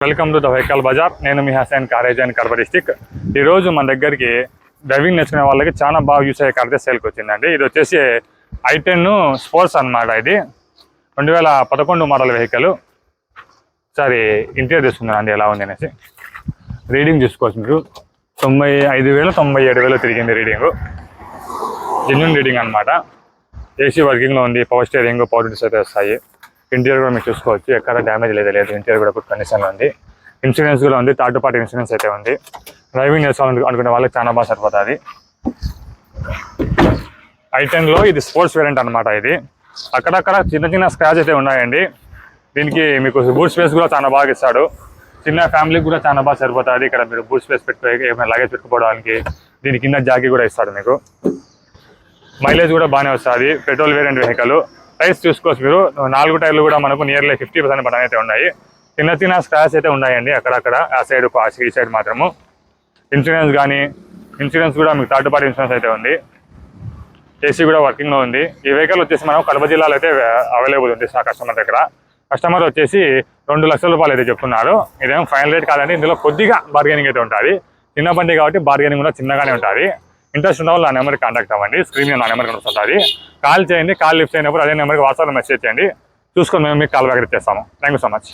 Welcome to the vehicle bazaar. నేను మీ Hussain car agent Kadapa district. ఈరోజు మన దగ్గరికి డ్రైవింగ్ నేర్చుకునే వాళ్ళకి చాలా బాగా యూస్ అయ్యే కార్ అయితే సేల్కి వచ్చిందండి. ఇది వచ్చేసి i10 స్పోర్ట్స్ అన్నమాట. ఇది 2011 మోడల్ వెహికల్. సరే ఇంటీరియర్ తీసుకుందామండి ఎలా ఉంది అనేసి. రీడింగ్ చూసుకోవచ్చు మీరు. 95,000 97,000 తిరిగింది రీడింగ్. జెన్యూన్ రీడింగ్ అనమాట. ఏసీ వర్కింగ్లో ఉంది. పవర్ స్టీరింగ్, పవర్ విండోస్ అయితే వస్తాయి. ఇంటీరియర్ కూడా మీరు చూసుకోవచ్చు. ఎక్కడ డ్యామేజ్ లేదు. ఇంటీరియర్ కూడా గుడ్ కండిషన్లో ఉంది. ఇన్సూరెన్స్ కూడా ఉంది. థర్డ్ పార్టీ ఇన్సూరెన్స్ అయితే ఉంది. డ్రైవింగ్ నేర్చుకోవాలని అనుకునే వాళ్ళకి చాలా బాగా సరిపోతుంది. i10లో ఇది స్పోర్ట్స్ వేరియంట్ అనమాట. ఇది అక్కడక్కడ చిన్న స్క్రాచ్ అయితే ఉన్నాయండి. దీనికి మీకు బూట్ స్పేస్ కూడా చాలా బాగా ఇస్తాడు. చిన్న ఫ్యామిలీకి కూడా చాలా బాగా సరిపోతుంది. ఇక్కడ మీరు బూట్ స్పేస్ ఏమైనా లగేజ్ పెట్టుకోవడానికి దీని కింద జాకీ కూడా ఇస్తాడు మీకు. మైలేజ్ కూడా బాగానే వస్తుంది. Petrol variant vehicle. టైర్స్ చూసుకోవచ్చు మీరు. 4 టైర్లు కూడా మనకు నియర్లీ 50% బటన్ అయితే ఉన్నాయి. చిన్న స్క్రాచ్ అయితే ఉన్నాయండి అక్కడక్కడ. ఆ సైడ్ ఈ సైడ్ మాత్రము. ఇన్సూరెన్స్ కూడా మీకు థర్డ్ పార్టీ ఇన్సూరెన్స్ అయితే ఉంది. ఏసీ కూడా వర్కింగ్లో ఉంది. ఈ వెహికల్ వచ్చేసి మనం కడప జిల్లాలో అయితే అవైలబుల్ ఉంది నా కస్టమర్ దగ్గర. కస్టమర్ వచ్చేసి 2 లక్షల రూపాయలు అయితే చెప్తున్నారు. ఇదేమో ఫైనల్ రేట్ కాదండి. ఇందులో కొద్దిగా బార్గెనింగ్ అయితే ఉంటుంది. చిన్న బండి కాబట్టి బార్గెనింగ్ కూడా చిన్నగానే ఉంటుంది. ఇంట్రెస్ట్ ఉన్న వాళ్ళు నా నెంబర్కి కాంటాక్ట్ అవ్వండి. స్క్రీన్ మీద నా నెంబర్ కనిపిస్తుంది. కాల్ చేయండి. కాల్ లిఫ్ట్ అయినప్పుడు అదే నెంబర్కి వాట్సాప్లో మెసేజ్ చేయండి. చూసుకొని మేము మీకు కాల్ బ్యాక్ ఇచ్చేస్తాము. Thank you so much.